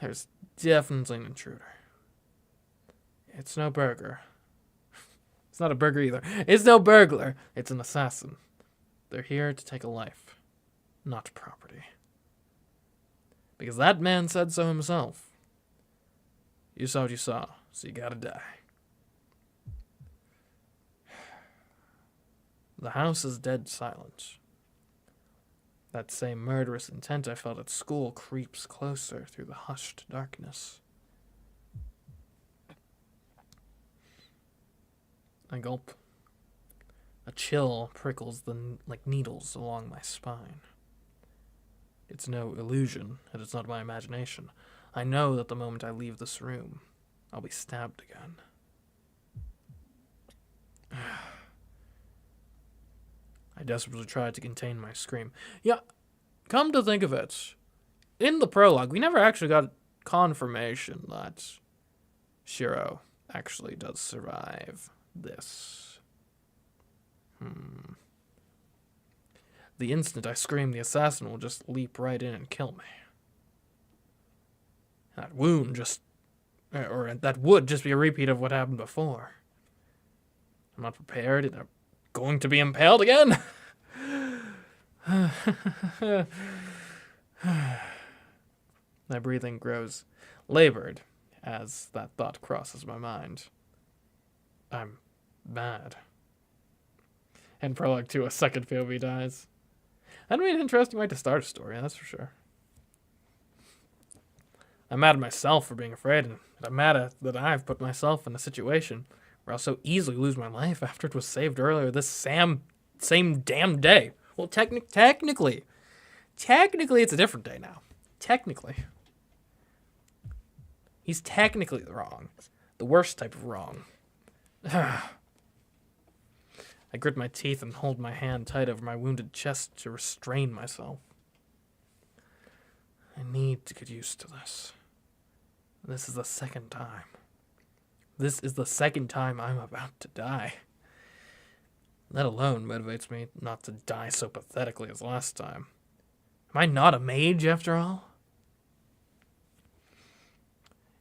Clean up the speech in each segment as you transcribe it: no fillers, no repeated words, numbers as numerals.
There's definitely an intruder. It's no burglar. It's not a burglar either. It's no burglar. It's an assassin. They're here to take a life, not property. Because that man said so himself. You saw what you saw, so you gotta die. The house is dead silent. That same murderous intent I felt at school creeps closer through the hushed darkness. I gulp. A chill prickles like needles along my spine. It's no illusion, and it's not my imagination. I know that the moment I leave this room, I'll be stabbed again. I desperately tried to contain my scream. Yeah, come to think of it, in the prologue, we never actually got confirmation that Shiro actually does survive this. The instant I scream, the assassin will just leap right in and kill me. That wound that would just be a repeat of what happened before. I'm not prepared, and I'm going to be impaled again. My breathing grows labored as that thought crosses my mind. I'm mad. And prologue 2, a second POV dies. That'd be an interesting way to start a story, that's for sure. I'm mad at myself for being afraid, and I'm mad at that I've put myself in a situation where I'll so easily lose my life after it was saved earlier this same damn day. Well, technically, it's a different day now. Technically. He's technically wrong. The worst type of wrong. I grit my teeth and hold my hand tight over my wounded chest to restrain myself. I need to get used to this. This is the second time. This is the second time I'm about to die. That alone motivates me not to die so pathetically as last time. Am I not a mage after all?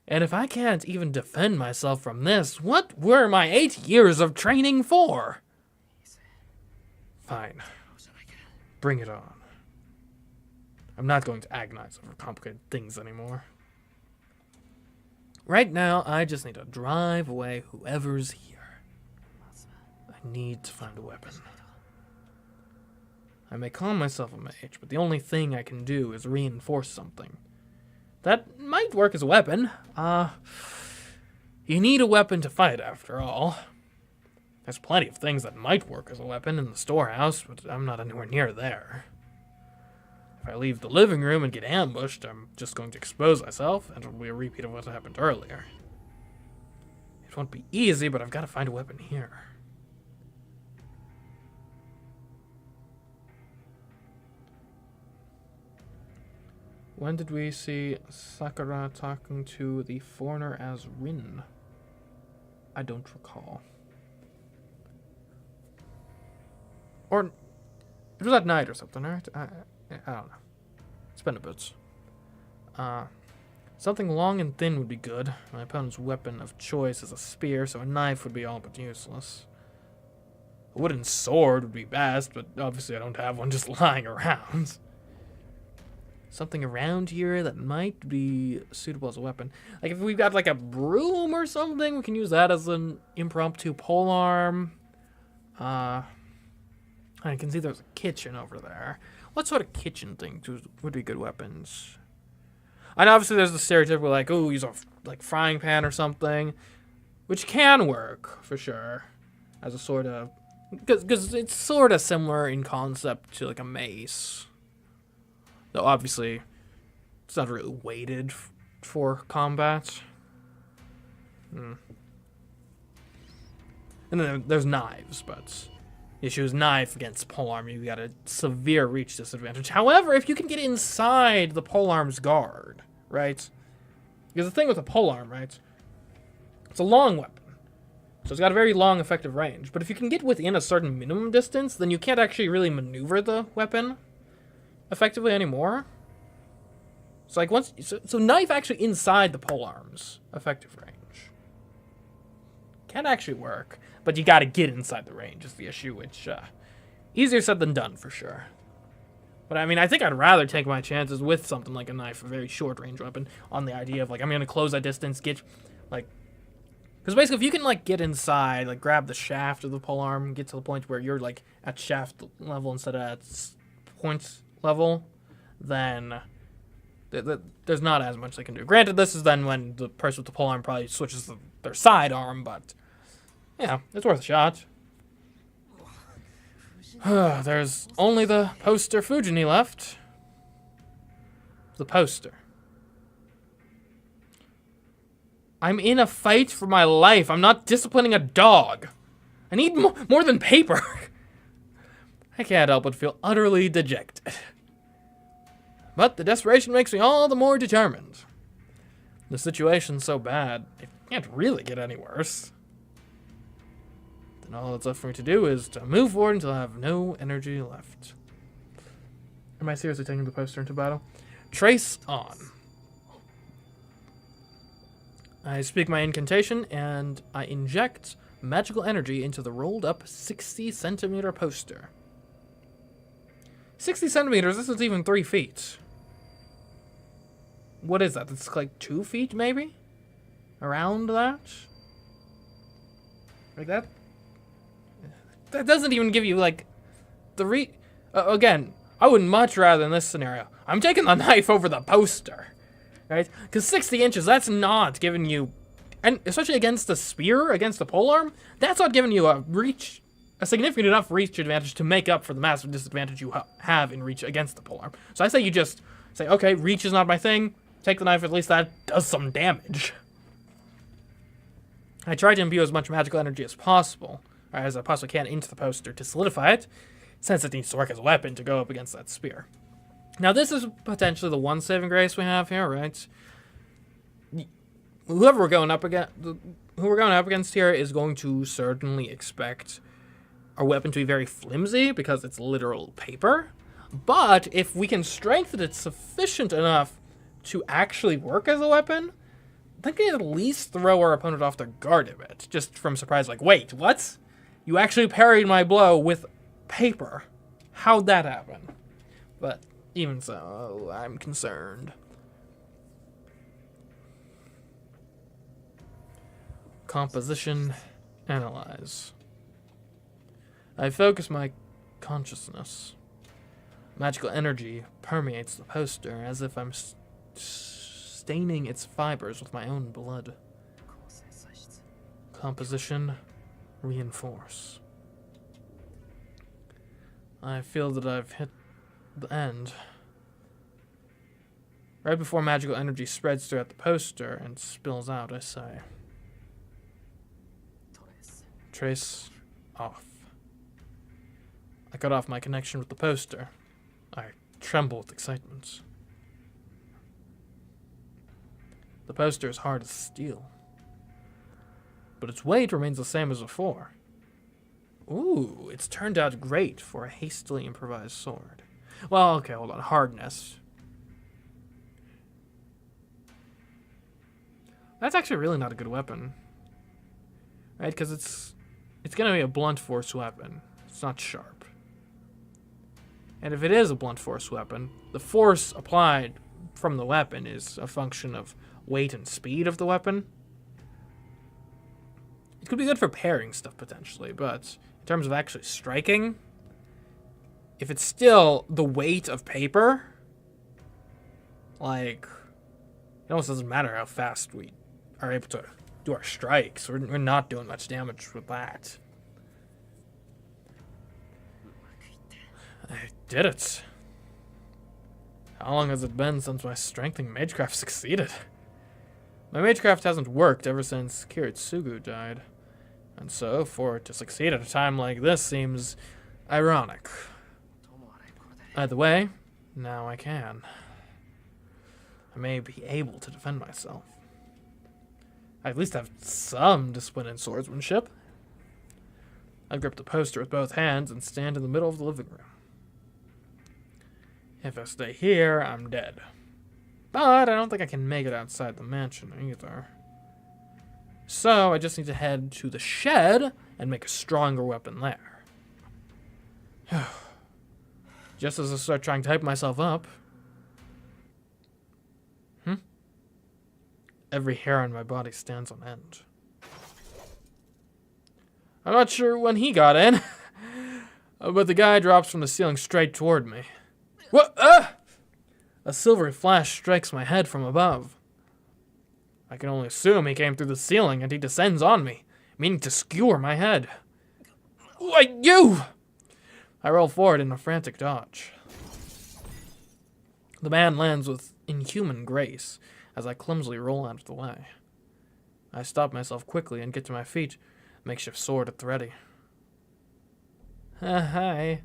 And if I can't even defend myself from this, what were my 8 years of training for? Fine. Bring it on. I'm not going to agonize over complicated things anymore. Right now, I just need to drive away whoever's here. I need to find a weapon. I may call myself a mage, but the only thing I can do is reinforce something. That might work as a weapon. You need a weapon to fight, after all. There's plenty of things that might work as a weapon in the storehouse, but I'm not anywhere near there. If I leave the living room and get ambushed, I'm just going to expose myself, and it'll be a repeat of what happened earlier. It won't be easy, but I've got to find a weapon here. When did we see Sakura talking to the foreigner as Rin? I don't recall. Or it was at night or something, right? I don't know. It's been a bit. Something long and thin would be good. My opponent's weapon of choice is a spear, so a knife would be all but useless. A wooden sword would be best, but obviously I don't have one just lying around. Something around here that might be suitable as a weapon. Like if we've got like a broom or something, we can use that as an impromptu polearm. I can see there's a kitchen over there. What sort of kitchen things would be good weapons? And obviously there's the stereotypical like, oh, use a like frying pan or something, which can work for sure as a sort of, because it's sort of similar in concept to like a mace. Though obviously it's not really weighted for combat. And then there's knives, but the issue is knife against polearm, you got a severe reach disadvantage. However, if you can get inside the polearm's guard, right? Because the thing with a polearm, right? It's a long weapon. So it's got a very long effective range. But if you can get within a certain minimum distance, then you can't actually really maneuver the weapon effectively anymore. So like so knife actually inside the polearm's effective range. Can actually work, but you gotta get inside the range is the issue, which easier said than done for sure. But I mean, I think I'd rather take my chances with something like a knife, a very short range weapon, on the idea of like I'm gonna close that distance, get like, because basically if you can like get inside, like grab the shaft of the polearm, get to the point where you're like at shaft level instead of at point level, then there's not as much they can do. Granted, this is then when the person with the polearm probably switches their sidearm, but yeah, it's worth a shot. There's only the poster Fujini left. The poster. I'm in a fight for my life. I'm not disciplining a dog. I need more than paper. I can't help but feel utterly dejected. But the desperation makes me all the more determined. The situation's so bad, it can't really get any worse. Then all that's left for me to do is to move forward until I have no energy left. Am I seriously taking the poster into battle? Trace on. I speak my incantation, and I inject magical energy into the rolled up 60 centimeter poster. 60 centimeters, this is even 3 feet. What is that? That's like 2 feet, maybe? Around that? Like that? That doesn't even give you, like, the again, I would much rather in this scenario. I'm taking the knife over the poster. Right? Because 60 inches, that's not giving you, and especially against the spear, against the polearm, that's not giving you a significant enough reach advantage to make up for the massive disadvantage you have in reach against the polearm. So I say you just say, okay, reach is not my thing, take the knife, at least that does some damage. I try to imbue as much magical energy as possible, or as I possibly can, into the poster to solidify it, since it needs to work as a weapon to go up against that spear. Now, this is potentially the one saving grace we have here, right? Whoever we're going up against here is going to certainly expect our weapon to be very flimsy because it's literal paper. But if we can strengthen it sufficient enough to actually work as a weapon, I think we can at least throw our opponent off their guard a bit, just from surprise, like, wait, what? You actually parried my blow with paper. How'd that happen? But even so, I'm concerned. Composition, analyze. I focus my consciousness. Magical energy permeates the poster as if I'm staining its fibers with my own blood. Composition, reinforce. I feel that I've hit the end. Right before magical energy spreads throughout the poster and spills out, I say, trace off. I cut off my connection with the poster. I tremble with excitement. The poster is hard as steel, but its weight remains the same as before. Ooh, it's turned out great for a hastily improvised sword. Well, okay, hold on. Hardness. That's actually really not a good weapon. Right? Because it's going to be a blunt force weapon. It's not sharp. And if it is a blunt force weapon, the force applied from the weapon is a function of weight and speed of the weapon. It could be good for parrying stuff, potentially, but in terms of actually striking, if it's still the weight of paper, like, it almost doesn't matter how fast we are able to do our strikes. We're not doing much damage with that. I did it. How long has it been since my strengthening MageCraft succeeded? My MageCraft hasn't worked ever since Kiritsugu died. And so, for it to succeed at a time like this seems ironic. Either way, now I can. I may be able to defend myself. I at least have some discipline in swordsmanship. I grip the poster with both hands and stand in the middle of the living room. If I stay here, I'm dead. But I don't think I can make it outside the mansion either. So I just need to head to the shed and make a stronger weapon there. Just as I start trying to hype myself up. Every hair on my body stands on end. I'm not sure when he got in, but the guy drops from the ceiling straight toward me. What? A silvery flash strikes my head from above. I can only assume he came through the ceiling and he descends on me, meaning to skewer my head. Why, you! I roll forward in a frantic dodge. The man lands with inhuman grace as I clumsily roll out of the way. I stop myself quickly and get to my feet, makeshift sword at the ready. Hi.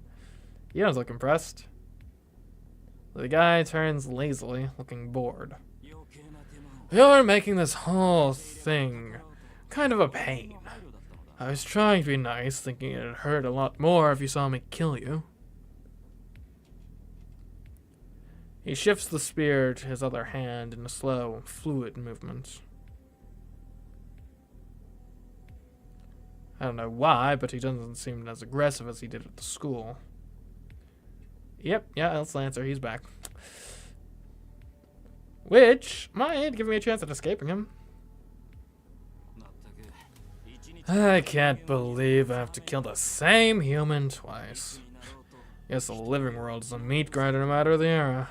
You don't look impressed. The guy turns lazily, looking bored. You're making this whole thing kind of a pain. I was trying to be nice, thinking it'd hurt a lot more if you saw me kill you. He shifts the spear to his other hand in a slow, fluid movement. I don't know why, but he doesn't seem as aggressive as he did at the school. Yep, yeah, that's Lancer, he's back. Which might give me a chance at escaping him. I can't believe I have to kill the same human twice. Guess the living world is a meat grinder no matter the era.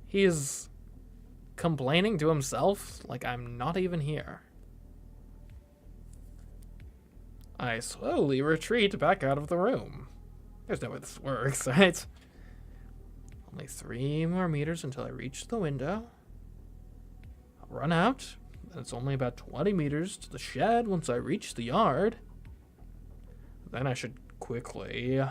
He's complaining to himself like I'm not even here. I slowly retreat back out of the room. There's no way this works, right? Only 3 more meters until I reach the window. I'll run out. It's only about 20 meters to the shed once I reach the yard. Then I should quickly...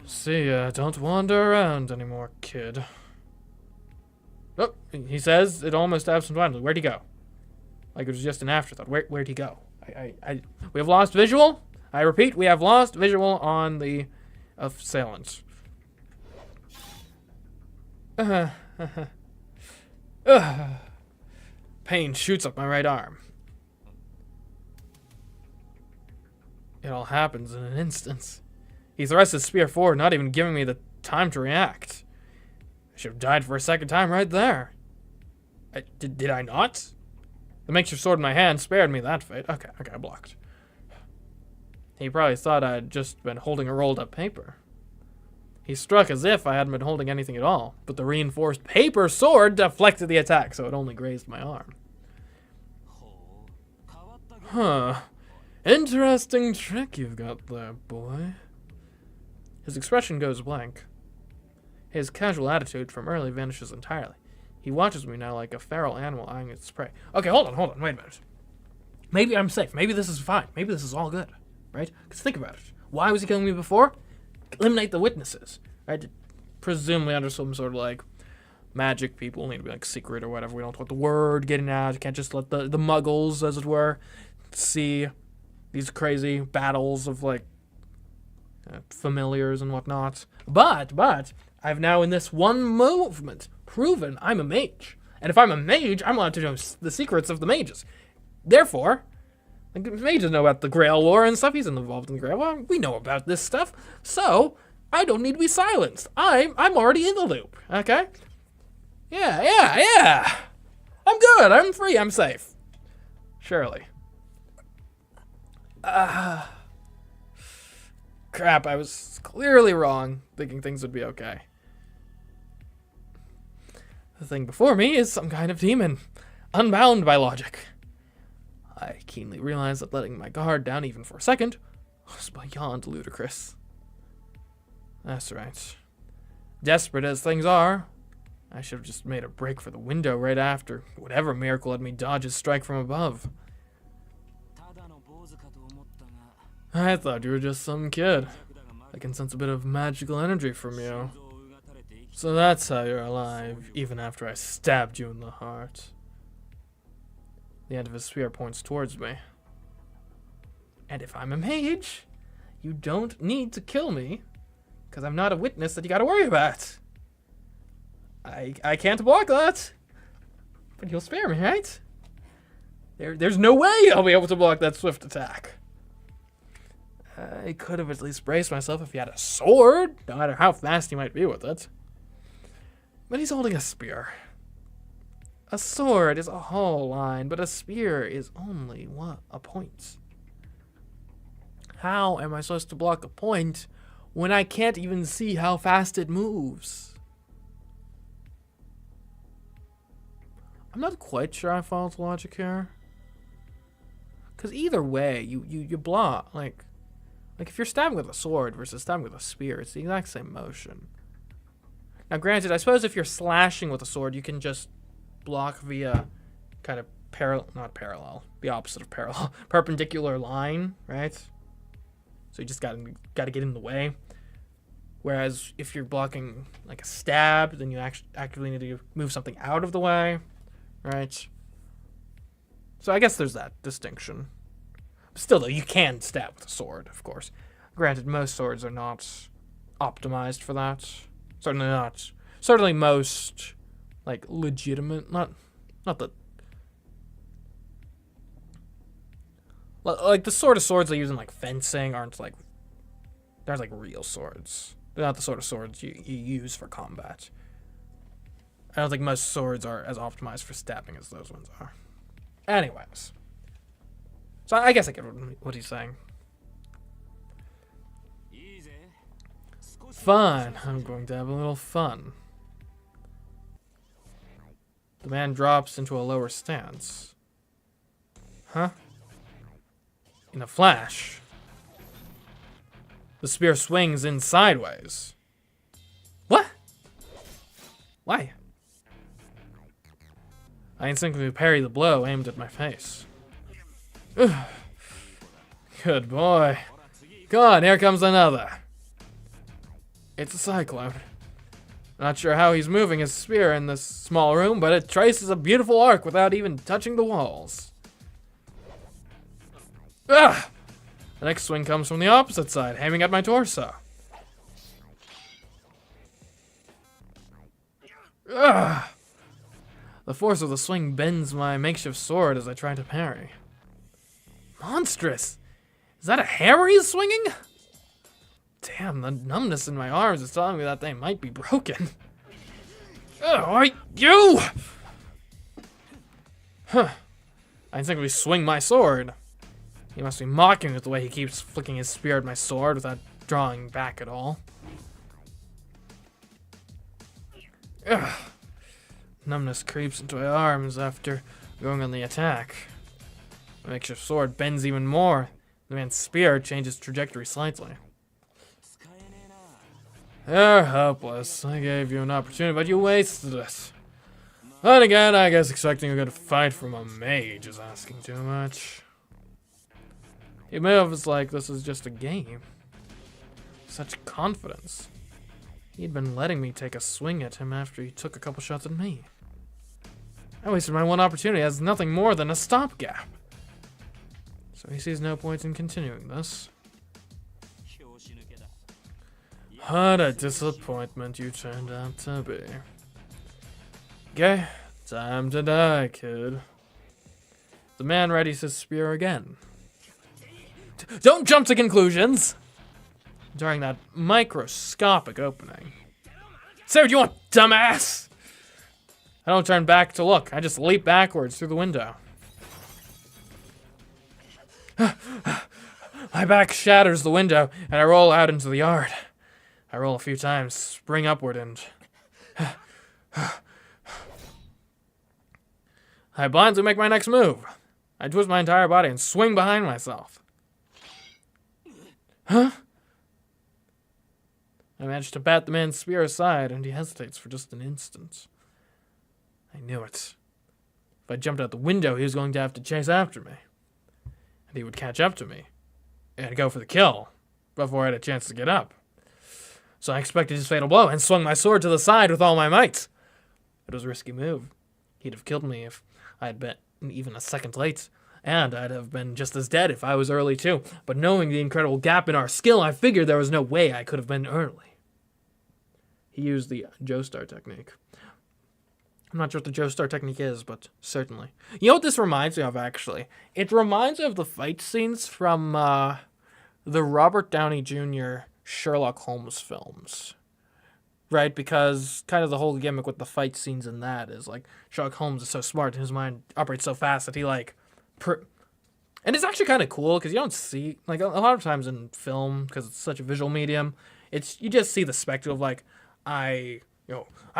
See ya, don't wander around anymore, kid. Oh, he says it almost absentmindedly. Where'd he go? Like it was just an afterthought. Where'd he go? We have lost visual. I repeat, we have lost visual on the assailant. Pain shoots up my right arm. It all happens in an instant. He thrusts his spear forward, not even giving me the time to react. I should have died for a second time right there. Did I not? The makeshift sword in my hand spared me that fate. Okay, I blocked. He probably thought I'd just been holding a rolled up paper. He struck as if I hadn't been holding anything at all, but the reinforced paper sword deflected the attack, so it only grazed my arm. Huh. Interesting trick you've got there, boy. His expression goes blank. His casual attitude from earlier vanishes entirely. He watches me now like a feral animal eyeing its prey. Okay, hold on, wait a minute. Maybe I'm safe. Maybe this is fine. Maybe this is all good, right? Because think about it. Why was he killing me before? Eliminate the witnesses, right? Presumably under some sort of like magic, people need to be like secret or whatever. We don't want the word getting out. You can't just let the muggles, as it were, see these crazy battles of like familiars and whatnot. But I've now in this one movement proven I'm a mage. And if I'm a mage, I'm allowed to know the secrets of the mages. Therefore, the mages know about the Grail War and stuff. He's involved in the Grail War. We know about this stuff. So, I don't need to be silenced. I'm already in the loop. Okay? Yeah. I'm good. I'm free. I'm safe. Surely. Crap, I was clearly wrong, thinking things would be okay. The thing before me is some kind of demon, unbound by logic. I keenly realized that letting my guard down even for a second was beyond ludicrous. That's right. Desperate as things are, I should have just made a break for the window right after whatever miracle had me dodge his strike from above. I thought you were just some kid. I can sense a bit of magical energy from you. So that's how you're alive, even after I stabbed you in the heart. The end of his spear points towards me. And if I'm a mage, you don't need to kill me, because I'm not a witness that you gotta worry about. I can't block that. But you'll spare me, right? There's no way I'll be able to block that swift attack. I could have at least braced myself if he had a sword, no matter how fast he might be with it. But he's holding a spear. A sword is a whole line, but a spear is only a point. How am I supposed to block a point when I can't even see how fast it moves? I'm not quite sure I follow the logic here. Because either way, you block, like if you're stabbing with a sword versus stabbing with a spear, it's the exact same motion. Now granted, I suppose if you're slashing with a sword, you can just block via kind of not parallel, the opposite of parallel, perpendicular line, right? So you just gotta get in the way. Whereas if you're blocking like a stab, then you actively need to move something out of the way, right? So I guess there's that distinction. Still though, you can stab with a sword, of course. Granted, most swords are not optimized for that. Certainly not. Certainly most, like, legitimate, not the... Like, the sort of swords they use in, like, fencing aren't, like... They're, like, real swords. They're not the sort of swords you use for combat. I don't think most swords are as optimized for stabbing as those ones are. Anyways. So I guess I get what he's saying. Fine. I'm going to have a little fun. The man drops into a lower stance. Huh? In a flash, the spear swings in sideways. What? Why? I instinctively parry the blow aimed at my face. Good boy. Come on, here comes another. It's a cyclone. Not sure how he's moving his spear in this small room, but it traces a beautiful arc without even touching the walls. Ah! The next swing comes from the opposite side, aiming at my torso. Ah! The force of the swing bends my makeshift sword as I try to parry. Monstrous! Is that a hammer he's swinging? Damn, the numbness in my arms is telling me that they might be broken. Oh, you! Huh. I instinctively swing my sword. He must be mocking with the way he keeps flicking his spear at my sword without drawing back at all. Ugh. Numbness creeps into my arms after going on the attack. The makeshift sword bends even more. The man's spear changes trajectory slightly. You're helpless. I gave you an opportunity, but you wasted it. Then again, I guess expecting a good fight from a mage is asking too much. He moves like this is just a game. Such confidence. He'd been letting me take a swing at him after he took a couple shots at me. I wasted my one opportunity as nothing more than a stopgap. So he sees no point in continuing this. What a disappointment you turned out to be. Okay, time to die, kid. The man readies his spear again. Don't jump to conclusions! During that microscopic opening. Say what you want, dumbass! I don't turn back to look. I just leap backwards through the window. My back shatters the window, and I roll out into the yard. I roll a few times, spring upward, and... I blindly make my next move. I twist my entire body and swing behind myself. Huh? I manage to bat the man's spear aside, and he hesitates for just an instant. I knew it. If I jumped out the window, he was going to have to chase after me. And he would catch up to me and go for the kill before I had a chance to get up. So I expected his fatal blow and swung my sword to the side with all my might. It was a risky move. He'd have killed me if I had been even a second late, and I'd have been just as dead if I was early too. But knowing the incredible gap in our skill, I figured there was no way I could have been early. He used the Joestar technique. I'm not sure what the Joestar technique is, but certainly. You know what this reminds me of, actually? It reminds me of the fight scenes from the Robert Downey Jr. Sherlock Holmes films. Right? Because kind of the whole gimmick with the fight scenes in that is, like, Sherlock Holmes is so smart and his mind operates so fast that he, like... And it's actually kind of cool, because you don't see... Like, a lot of times in film, because it's such a visual medium, you just see the spectacle of, like, I'm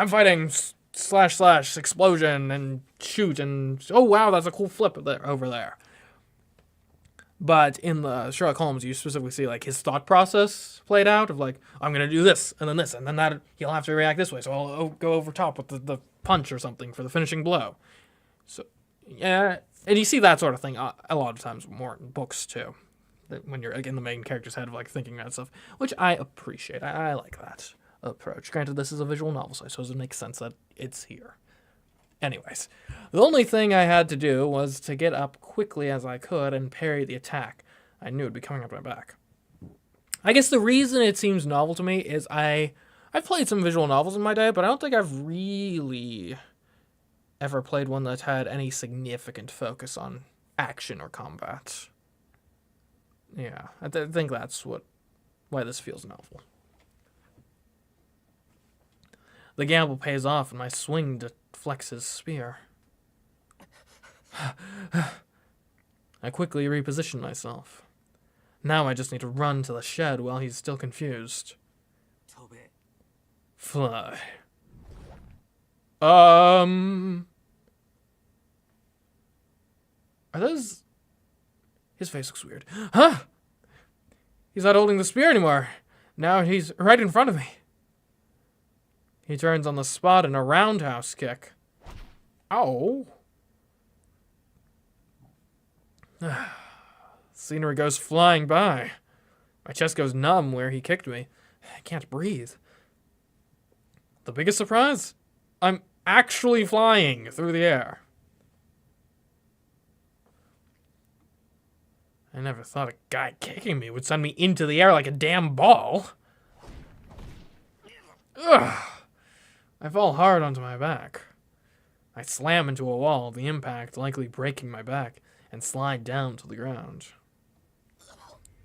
fighting... // explosion and shoot and oh wow, that's a cool flip over there. But in the Sherlock Holmes, you specifically see like his thought process played out of like, I'm gonna do this and then that he'll have to react this way, so I'll go over top with the punch or something for the finishing blow. So yeah, and you see that sort of thing a lot of times more in books too, when you're in the main character's head of like thinking that stuff, which I appreciate. I like that approach. Granted, this is a visual novel, so I suppose it makes sense that it's here. Anyways, the only thing I had to do was to get up quickly as I could and parry the attack. I knew it'd be coming up my back. I guess the reason it seems novel to me is I've played some visual novels in my day, but I don't think I've really ever played one that had any significant focus on action or combat. Yeah, I think that's why this feels novel. The gamble pays off, and my swing deflects his spear. I quickly reposition myself. Now I just need to run to the shed while he's still confused. Fly. Are those... His face looks weird. Huh? He's not holding the spear anymore. Now he's right in front of me. He turns on the spot in a roundhouse kick. Ow. Scenery goes flying by. My chest goes numb where he kicked me. I can't breathe. The biggest surprise? I'm actually flying through the air. I never thought a guy kicking me would send me into the air like a damn ball. Ugh. I fall hard onto my back. I slam into a wall, the impact likely breaking my back, and slide down to the ground.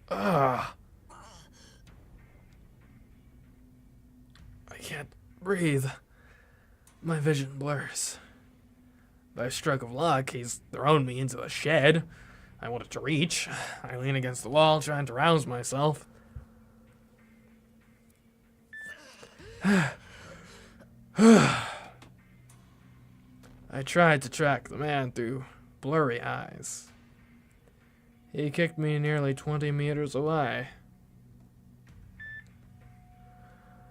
Ugh. I can't breathe. My vision blurs. By a stroke of luck, he's thrown me into the shed I wanted to reach. I lean against the wall, trying to rouse myself. I tried to track the man through blurry eyes. He kicked me nearly 20 meters away.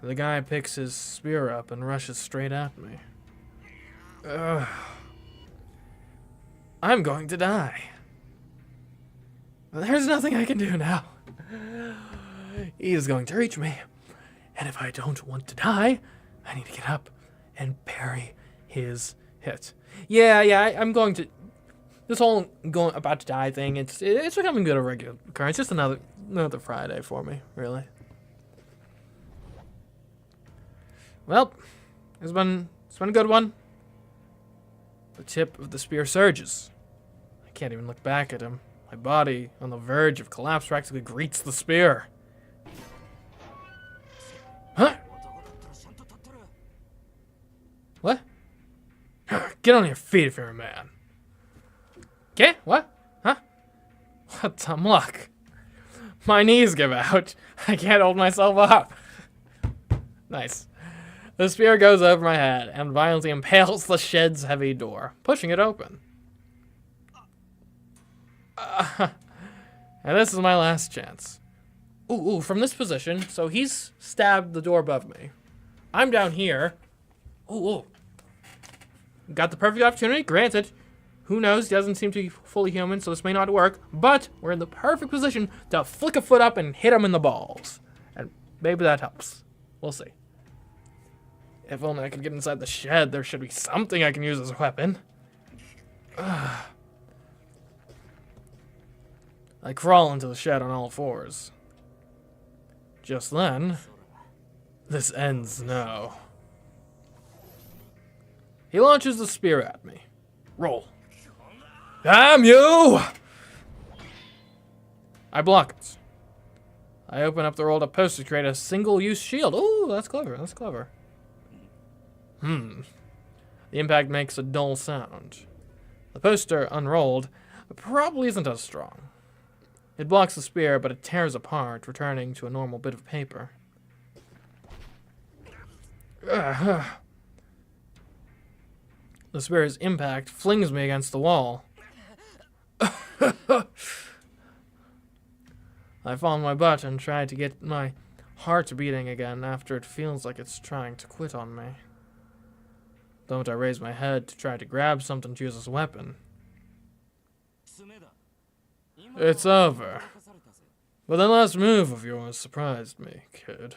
The guy picks his spear up and rushes straight at me. I'm going to die. There's nothing I can do now. He is going to reach me. And if I don't want to die, I need to get up and parry his hit. Yeah, I'm going to... This whole about to die thing, it's becoming a regular occurrence. Just another Friday for me, really. Well, it's been a good one. The tip of the spear surges. I can't even look back at him. My body, on the verge of collapse, practically greets the spear. Huh? What? Get on your feet if you're a man. Okay? What? Huh? What some luck. My knees give out. I can't hold myself up. Nice. The spear goes over my head and violently impales the shed's heavy door, pushing it open. And this is my last chance. Ooh, from this position, so he's stabbed the door above me. I'm down here. Ooh. Got the perfect opportunity, granted. Who knows, he doesn't seem to be fully human, so this may not work. But we're in the perfect position to flick a foot up and hit him in the balls. And maybe that helps. We'll see. If only I could get inside the shed, there should be something I can use as a weapon. I crawl into the shed on all fours. Just then, this ends now. He launches the spear at me. Roll. Damn you! I block it. I open up the rolled up poster to create a single-use shield. Ooh, that's clever. That's clever. The impact makes a dull sound. The poster, unrolled, probably isn't as strong. It blocks the spear, but it tears apart, returning to a normal bit of paper. The spear's impact flings me against the wall. I fall on my butt and try to get my heart beating again after it feels like it's trying to quit on me. The moment I raise my head to try to grab something to use as a weapon. It's over. But the last move of yours surprised me, kid.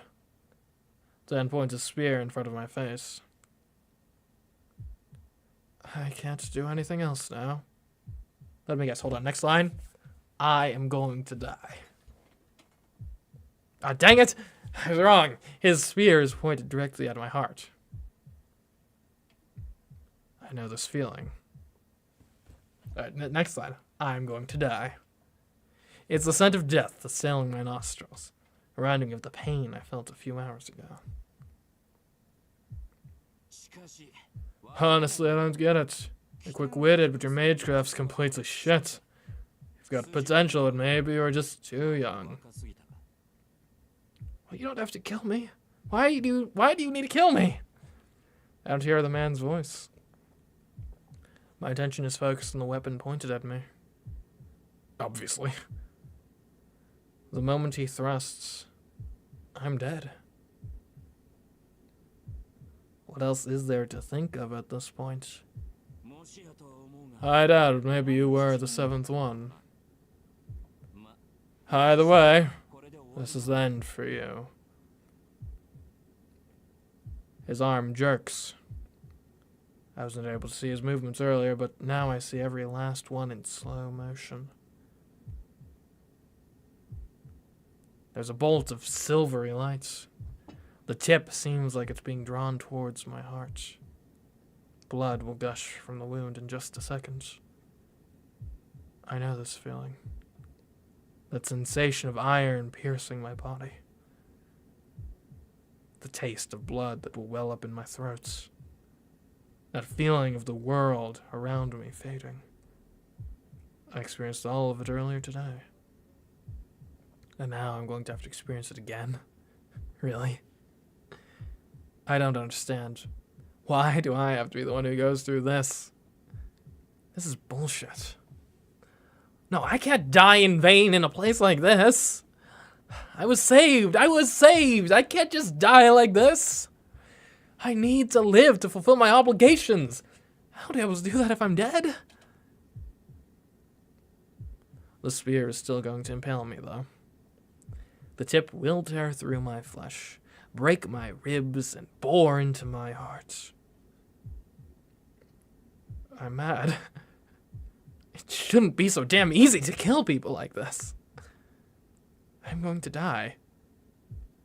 Dan points a spear in front of my face. I can't do anything else now. Let me guess. Hold on. Next line. I am going to die. Ah, dang it! I was wrong. His spear is pointed directly at my heart. I know this feeling. Alright, next line. I'm going to die. It's the scent of death assailing my nostrils, reminding me of the pain I felt a few hours ago. Honestly, I don't get it. You're quick-witted, but your MeeCraft's completely shit. You've got potential, but maybe you're just too young. Well, you don't have to kill me. Why do you need to kill me? I don't hear the man's voice. My attention is focused on the weapon pointed at me. Obviously. The moment he thrusts, I'm dead. What else is there to think of at this point? I doubt maybe you were the seventh one. Either way, this is the end for you. His arm jerks. I wasn't able to see his movements earlier, but now I see every last one in slow motion. There's a bolt of silvery lights. The tip seems like it's being drawn towards my heart. Blood will gush from the wound in just a second. I know this feeling. That sensation of iron piercing my body. The taste of blood that will well up in my throat. That feeling of the world around me fading. I experienced all of it earlier today. And now I'm going to have to experience it again. Really? I don't understand. Why do I have to be the one who goes through this? This is bullshit. No, I can't die in vain in a place like this. I was saved. I was saved. I can't just die like this. I need to live to fulfill my obligations. How do I able to do that if I'm dead? The spear is still going to impale me, though. The tip will tear through my flesh, break my ribs, and bore into my heart. I'm mad. It shouldn't be so damn easy to kill people like this. I'm going to die.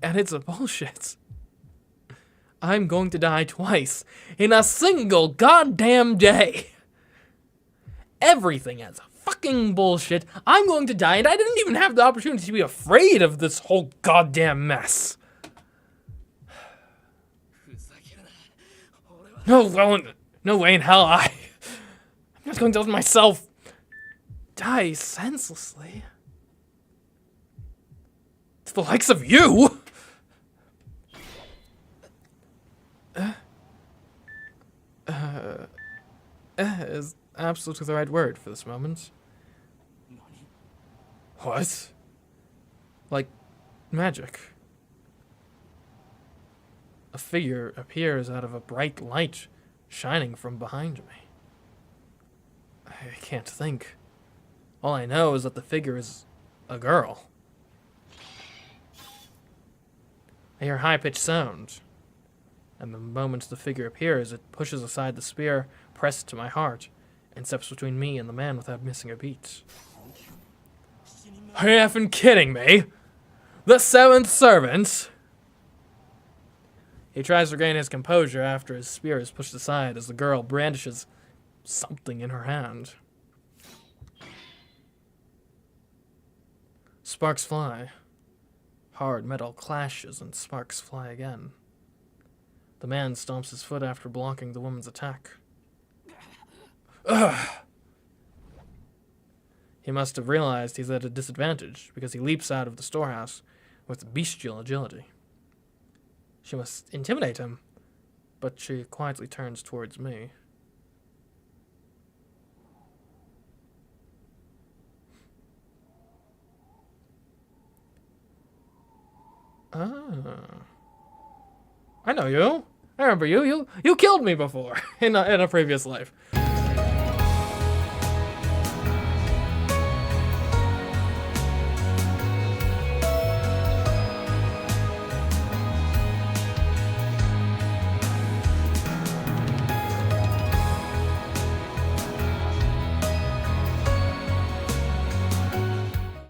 And it's a bullshit. I'm going to die twice in a single goddamn day. Everything is fucking bullshit. I'm going to die, and I didn't even have the opportunity to be afraid of this whole goddamn mess. No way in hell I'm not going to let myself die senselessly. To the likes of you? Is absolutely the right word for this moment. What? Like magic. A figure appears out of a bright light shining from behind me. I can't think. All I know is that the figure is a girl. I hear a high-pitched sound. And the moment the figure appears, it pushes aside the spear pressed to my heart and steps between me and the man without missing a beat. Are you effing kidding me? The seventh servant? He tries to regain his composure after his spear is pushed aside as the girl brandishes something in her hand. Sparks fly. Hard metal clashes and sparks fly again. The man stomps his foot after blocking the woman's attack. Ugh! He must have realized he's at a disadvantage because he leaps out of the storehouse with bestial agility. She must intimidate him, but she quietly turns towards me. Ah. I know you. I remember you. You killed me before in a previous life.